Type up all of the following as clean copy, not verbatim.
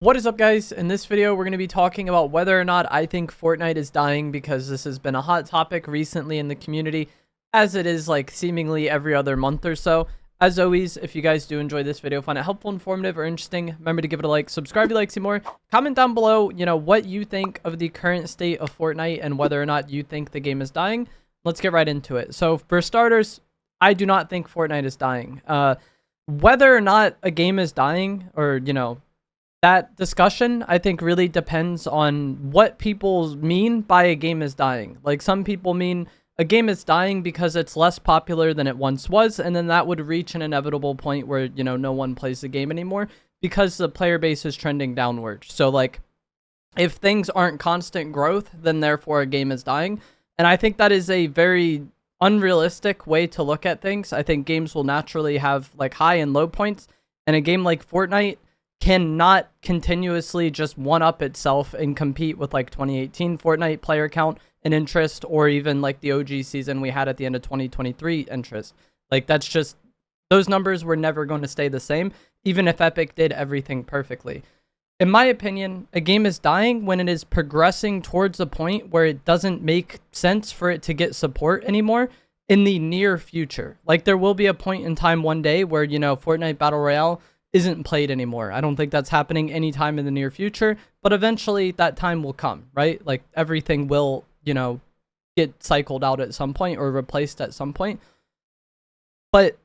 What is up, guys? In this video, we're going to be talking about whether or not I think Fortnite is dying, because this has been a hot topic recently in the community, as it is like seemingly every other month or so. As always, if you guys do enjoy this video, find it helpful, informative, or interesting, remember to give it a like, subscribe if you like to see more, comment down below, what you think of the current state of Fortnite and whether or not you think the game is dying. Let's get right into it. So for starters, I do not think Fortnite is dying. Whether or not a game is dying, or, that discussion, I think, really depends on what people mean by a game is dying. Like, some people mean a game is dying because it's less popular than it once was, and then that would reach an inevitable point where, no one plays the game anymore because the player base is trending downward. So, like, if things aren't constant growth, then therefore a game is dying. And I think that is a very unrealistic way to look at things. I think games will naturally have, like, high and low points, and a game like Fortnite cannot continuously just one-up itself and compete with like 2018 Fortnite player count and interest, or even like the OG season we had at the end of 2023 interest. Like, that's just, those numbers were never going to stay the same, even if Epic did everything perfectly. In my opinion, a game is dying when it is progressing towards a point where it doesn't make sense for it to get support anymore in the near future. Like, there will be a point in time one day where, Fortnite Battle Royale isn't played anymore. I don't think that's happening anytime in the near future, but eventually that time will come, right? Like, everything will, get cycled out at some point or replaced at some point. But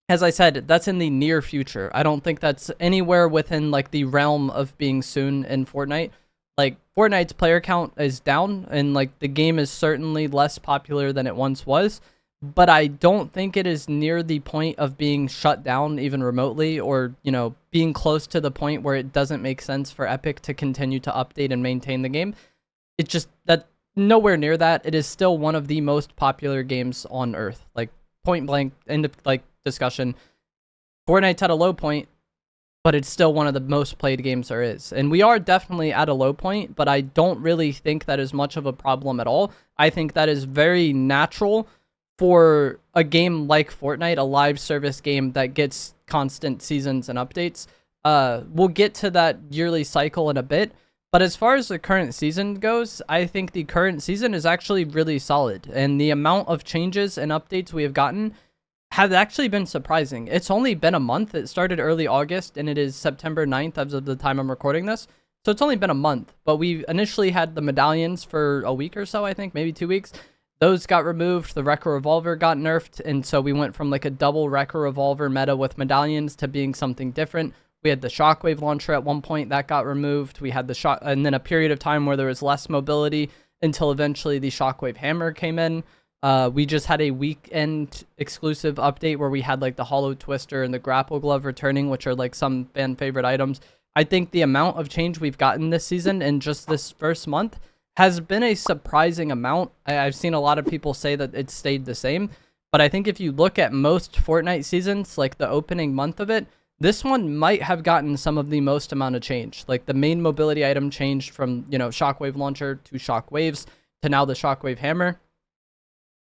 as I said, that's in the near future. I don't think that's anywhere within like the realm of being soon in Fortnite. Like, Fortnite's player count is down, and like the game is certainly less popular than it once was. But I don't think it is near the point of being shut down even remotely, or, being close to the point where it doesn't make sense for Epic to continue to update and maintain the game. It's just that nowhere near that. It is still one of the most popular games on Earth. Like, point blank, end of like discussion. Fortnite's at a low point, but it's still one of the most played games there is. And we are definitely at a low point, but I don't really think that is much of a problem at all. I think that is very natural for a game like Fortnite, a live service game that gets constant seasons and updates. We'll get to that yearly cycle in a bit, but as far as the current season goes, I think the current season is actually really solid, and the amount of changes and updates we have gotten have actually been surprising. It's only been a month. It started early August, and it is September 9th as of the time I'm recording this, so it's only been a month. But we initially had the medallions for a week or so, I think, maybe 2 weeks. Those got removed. The Wrecker Revolver got nerfed, and so we went from like a double Wrecker Revolver meta with medallions to being something different. We had the Shockwave launcher at one point that got removed. We had the and then a period of time where there was less mobility until eventually the Shockwave hammer came in. We just had a weekend exclusive update where we had like the Hollow Twister and the Grapple Glove returning, which are like some fan favorite items. I think the amount of change we've gotten this season in just this first month has been a surprising amount. I've seen a lot of people say that it stayed the same, but I think if you look at most Fortnite seasons, like the opening month of it, this one might have gotten some of the most amount of change. Like, the main mobility item changed from, Shockwave launcher to Shockwaves to now the Shockwave hammer.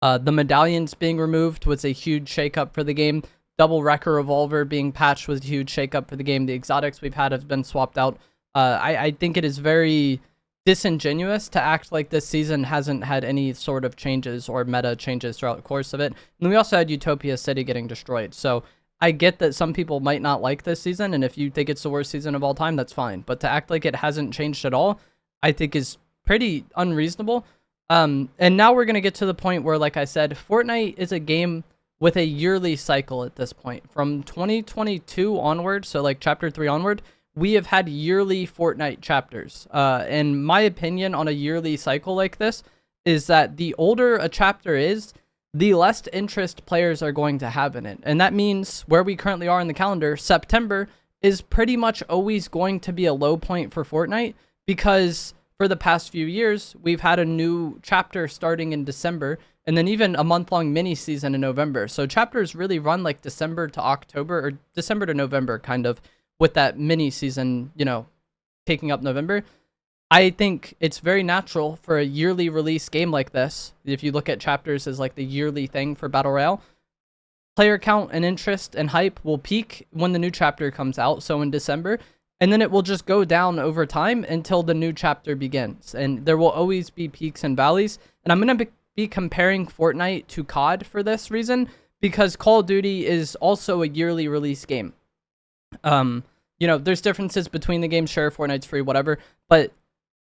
The medallions being removed was a huge shakeup for the game. Double Wrecker Revolver being patched was a huge shakeup for the game. The exotics we've had have been swapped out. I think it is very disingenuous to act like this season hasn't had any sort of changes or meta changes throughout the course of it. And we also had Utopia City getting destroyed. So I get that some people might not like this season, and if you think it's the worst season of all time, that's fine. But to act like it hasn't changed at all, I think is pretty unreasonable. And now we're going to get to the point where, like I said, Fortnite is a game with a yearly cycle at this point. From 2022 onward, so like Chapter 3 onward, we have had yearly Fortnite chapters. And my opinion on a yearly cycle like this is that the older a chapter is, the less interest players are going to have in it. And that means where we currently are in the calendar, September is pretty much always going to be a low point for Fortnite, because for the past few years, we've had a new chapter starting in December, and then even a month-long mini season in November. So chapters really run like December to October, or December to November, kind of, with that mini season, taking up November. I think it's very natural for a yearly release game like this. If you look at chapters as like the yearly thing for Battle Royale, player count and interest and hype will peak when the new chapter comes out, so in December, and then it will just go down over time until the new chapter begins. And there will always be peaks and valleys. And I'm going to be comparing Fortnite to COD for this reason, because Call of Duty is also a yearly release game. There's differences between the games. Sure, Fortnite's free, whatever. But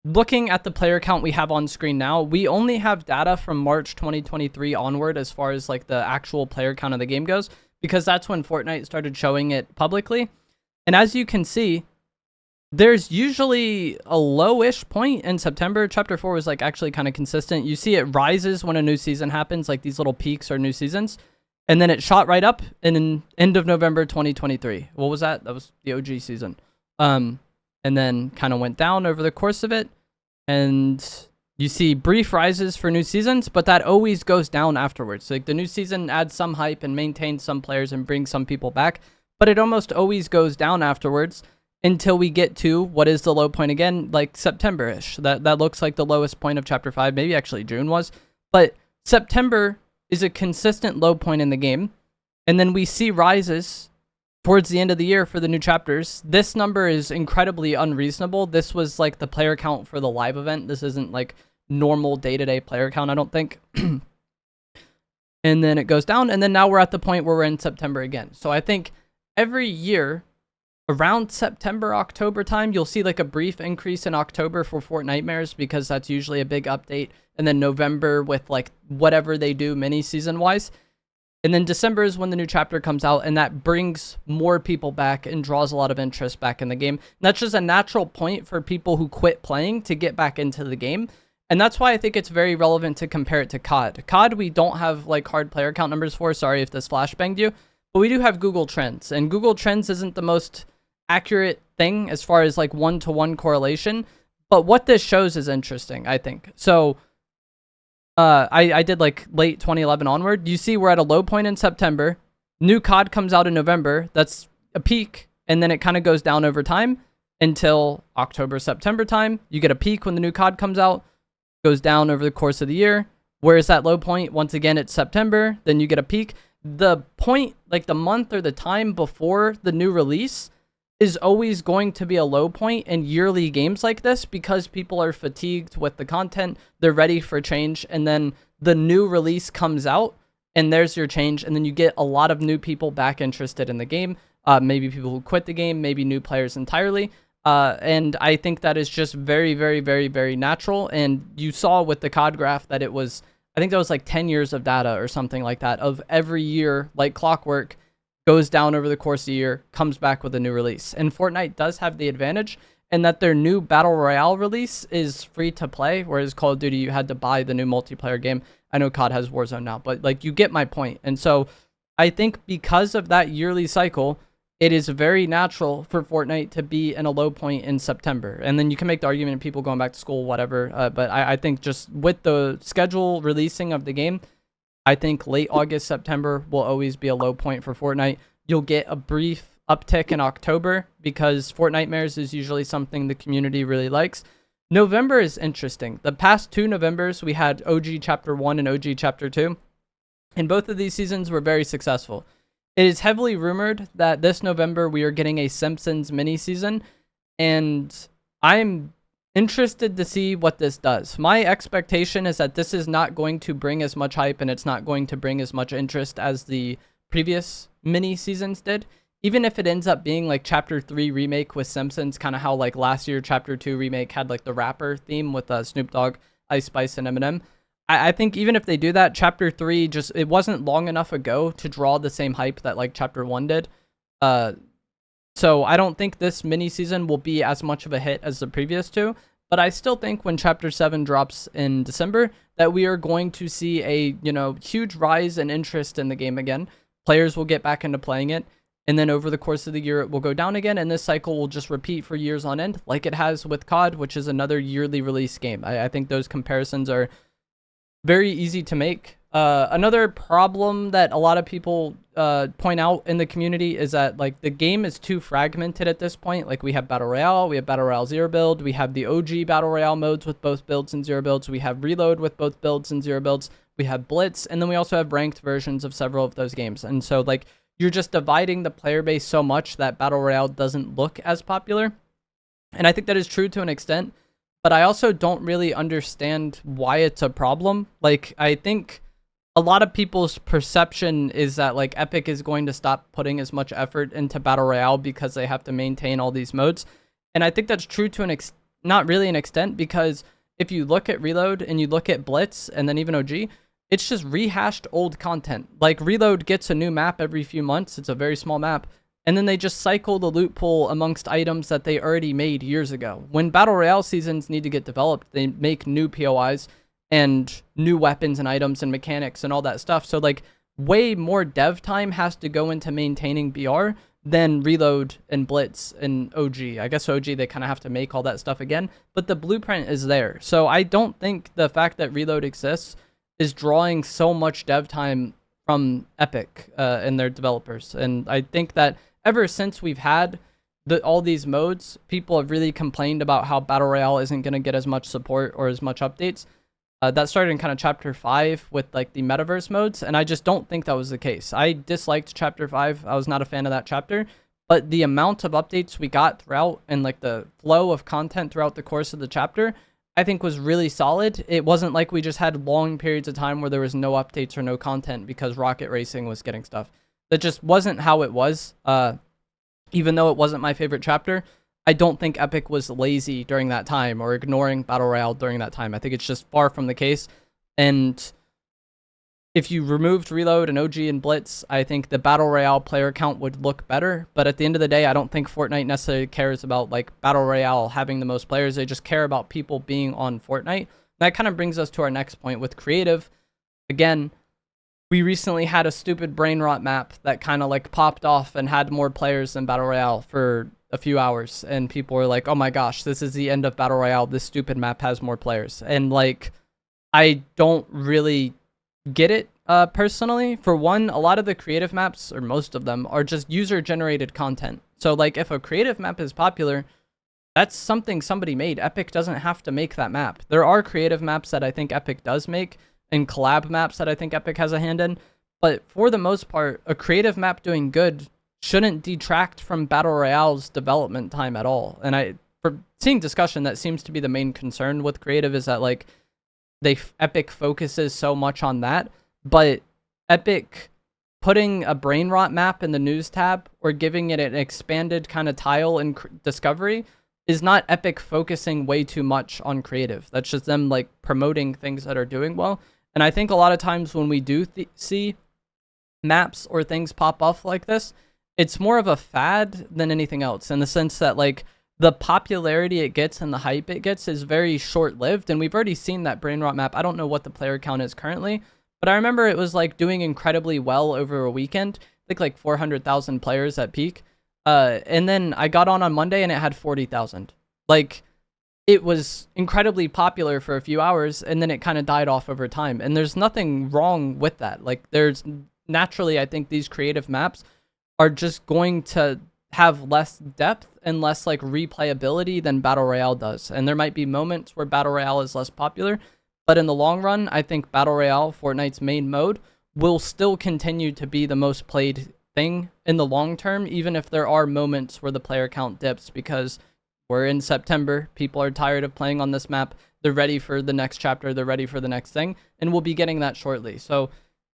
looking at the player count we have on screen now, we only have data from March 2023 onward as far as like the actual player count of the game goes, because that's when Fortnite started showing it publicly. And as you can see, there's usually a lowish point in September. Chapter 4 was like actually kind of consistent. You see it rises when a new season happens, like these little peaks are new seasons. And then it shot right up in end of November 2023. What was that? That was the OG season. And then kind of went down over the course of it. And you see brief rises for new seasons, but that always goes down afterwards. So like the new season adds some hype and maintains some players and brings some people back, but it almost always goes down afterwards until we get to what is the low point again, like September-ish. That looks like the lowest point of Chapter 5. Maybe actually June was. But September is a consistent low point in the game. And then we see rises towards the end of the year for the new chapters. This number is incredibly unreasonable. This was like the player count for the live event. This isn't like normal day-to-day player count, I don't think. And then it goes down. And then now we're at the point where we're in September again. So I think every year around September, October time, you'll see like a brief increase in October for Fortnitemares, because that's usually a big update. And then November with like whatever they do mini season wise. And then December is when the new chapter comes out, and that brings more people back and draws a lot of interest back in the game. And that's just a natural point for people who quit playing to get back into the game. And that's why I think it's very relevant to compare it to COD. COD, we don't have like hard player count numbers for. Sorry if this flashbanged you. But we do have Google Trends. And Google Trends isn't the most accurate thing as far as like one-to-one correlation. But what this shows is interesting, I think. So I did like late 2011 onward. You see we're at a low point in September. New COD comes out in November. That's a peak. And then it kind of goes down over time until October, September time. You get a peak when the new COD comes out. Goes down over the course of the year. Where is that low point? Once again, it's September. Then you get a peak. The point, like the month or the time before the new release, is always going to be a low point in yearly games like this, because people are fatigued with the content. They're ready for change. And then the new release comes out and there's your change. And then you get a lot of new people back interested in the game. Maybe people who quit the game, maybe new players entirely. And I think that is just very, very, very, very natural. And you saw with the COD graph that it was, I think that was like 10 years of data or something like that, of every year, like clockwork, goes down over the course of the year, comes back with a new release. And Fortnite does have the advantage in that their new Battle Royale release is free to play, whereas Call of Duty, you had to buy the new multiplayer game. I know COD has Warzone now, but like you get my point. And so I think because of that yearly cycle, it is very natural for Fortnite to be in a low point in September. And then you can make the argument of people going back to school, whatever. But I think just with the schedule releasing of the game, I think late August, September will always be a low point for Fortnite. You'll get a brief uptick in October because Fortnitemares is usually something the community really likes. November is interesting. The past 2 Novembers, we had OG Chapter 1 and OG Chapter 2. And both of these seasons were very successful. It is heavily rumored that this November we are getting a Simpsons mini season. And I'm interested to see what this does. My expectation is that this is not going to bring as much hype and it's not going to bring as much interest as the previous mini seasons did. Even if it ends up being like Chapter 3 remake with Simpsons, kind of how like last year Chapter 2 remake had like the rapper theme with Snoop Dogg, Ice Spice, and Eminem. I think even if they do that, Chapter 3 just, it wasn't long enough ago to draw the same hype that like Chapter 1 did. So I don't think this mini season will be as much of a hit as the previous 2, but I still think when Chapter 7 drops in December that we are going to see a, huge rise in interest in the game again. Players will get back into playing it, and then over the course of the year it will go down again, and this cycle will just repeat for years on end like it has with COD, which is another yearly release game. I think those comparisons are very easy to make. Another problem that a lot of people point out in the community is that like the game is too fragmented at this point. Like we have Battle Royale, we have Battle Royale Zero Build, we have the OG Battle Royale modes with both builds and zero builds, we have Reload with both builds and zero builds, we have Blitz, and then we also have ranked versions of several of those games. And so like you're just dividing the player base so much that Battle Royale doesn't look as popular. And I think that is true to an extent, but I also don't really understand why it's a problem. Like, I think a lot of people's perception is that like Epic is going to stop putting as much effort into Battle Royale because they have to maintain all these modes. And I think that's true to not really an extent, because if you look at Reload and you look at Blitz and then even OG, it's just rehashed old content. Like, Reload gets a new map every few months. It's a very small map. And then they just cycle the loot pool amongst items that they already made years ago. When Battle Royale seasons need to get developed, they make new POIs and new weapons and items and mechanics and all that stuff. So, like, way more dev time has to go into maintaining BR than Reload and Blitz and OG. I guess OG, they kind of have to make all that stuff again. But the blueprint is there. So I don't think the fact that Reload exists is drawing so much dev time from Epic and their developers. And I think that ever since we've had all these modes, people have really complained about how Battle Royale isn't going to get as much support or as much updates. That started in kind of Chapter 5 with like the Metaverse modes, and I just don't think that was the case. I disliked Chapter 5. I was not a fan of that chapter, but the amount of updates we got throughout and like the flow of content throughout the course of the chapter, I think was really solid. It wasn't like we just had long periods of time where there was no updates or no content because Rocket Racing was getting stuff. That just wasn't how it was. Even though it wasn't my favorite chapter, I don't think Epic was lazy during that time or ignoring Battle Royale during that time. I think it's just far from the case. And if you removed Reload and OG and Blitz, I think the Battle Royale player count would look better. But at the end of the day, I don't think Fortnite necessarily cares about like Battle Royale having the most players. They just care about people being on Fortnite. That kind of brings us to our next point with creative. Again, we recently had a stupid brain rot map that kind of like popped off and had more players than Battle Royale for a few hours, and people were like, oh my gosh, this is the end of Battle Royale. This stupid map has more players. And like, I don't really get it personally. For one, a lot of the creative maps, or most of them, are just user generated content. So like, if a creative map is popular, that's something somebody made. Epic doesn't have to make that map. There are creative maps that I think Epic does make, and collab maps that I think Epic has a hand in, but for the most part, a creative map doing good shouldn't detract from Battle Royale's development time at all. And for seeing discussion, that seems to be the main concern with creative, is that like Epic focuses so much on that, but Epic putting a brain rot map in the news tab or giving it an expanded kind of tile in Discovery is not Epic focusing way too much on creative. That's just them like promoting things that are doing well. And I think a lot of times when we do see maps or things pop off like this, it's more of a fad than anything else, in the sense that like the popularity it gets and the hype it gets is very short-lived. And we've already seen that brain rot map. I don't know what the player count is currently, but I remember it was like doing incredibly well over a weekend. I think like 400,000 players at peak. And then I got on Monday and it had 40,000. Like, it was incredibly popular for a few hours, and then it kind of died off over time. And there's nothing wrong with that. Like, there's naturally, I think these creative maps are just going to have less depth and less like replayability than Battle Royale does. And there might be moments where Battle Royale is less popular, but in the long run, I think Battle Royale, Fortnite's main mode, will still continue to be the most played thing in the long term, even if there are moments where the player count dips, because we're in September, people are tired of playing on this map, they're ready for the next chapter, they're ready for the next thing, and we'll be getting that shortly. So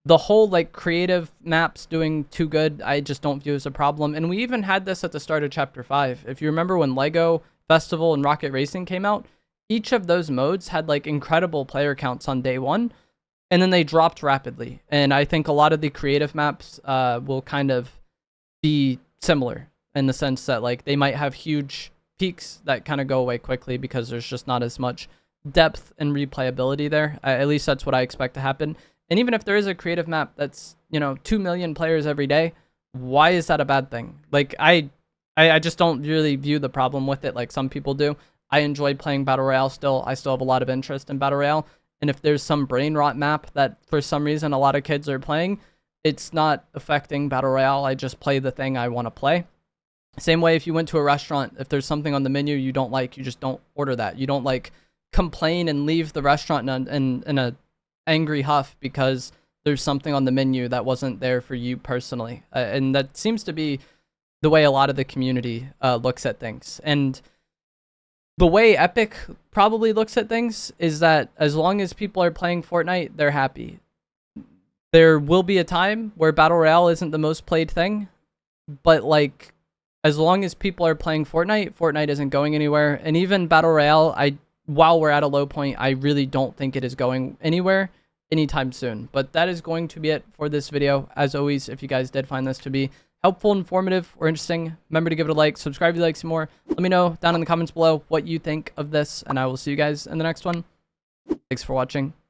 the whole like creative maps doing too good, I just don't view as a problem. And we even had this at the start of Chapter 5. If you remember when Lego Festival and Rocket Racing came out, each of those modes had like incredible player counts on day one, and then they dropped rapidly. And I think a lot of the creative maps will kind of be similar, in the sense that like they might have huge peaks that kind of go away quickly because there's just not as much depth and replayability there. At least that's what I expect to happen. And even if there is a creative map that's, 2 million players every day, why is that a bad thing? Like, I just don't really view the problem with it like some people do. I enjoy playing Battle Royale still. I still have a lot of interest in Battle Royale. And if there's some brain rot map that for some reason a lot of kids are playing, it's not affecting Battle Royale. I just play the thing I want to play. Same way if you went to a restaurant, if there's something on the menu you don't like, you just don't order that. You don't like complain and leave the restaurant in a angry huff because there's something on the menu that wasn't there for you personally. And that seems to be the way a lot of the community looks at things. And the way Epic probably looks at things is that as long as people are playing Fortnite, they're happy. There will be a time where Battle Royale isn't the most played thing, but like as long as people are playing Fortnite, Fortnite isn't going anywhere. And even Battle Royale, while we're at a low point, I really don't think it is going anywhere anytime soon. But that is going to be it for this video. As always, if you guys did find this to be helpful, informative, or interesting, remember to give it a like, subscribe if you like some more. Let me know down in the comments below what you think of this, and I will see you guys in the next one. Thanks for watching.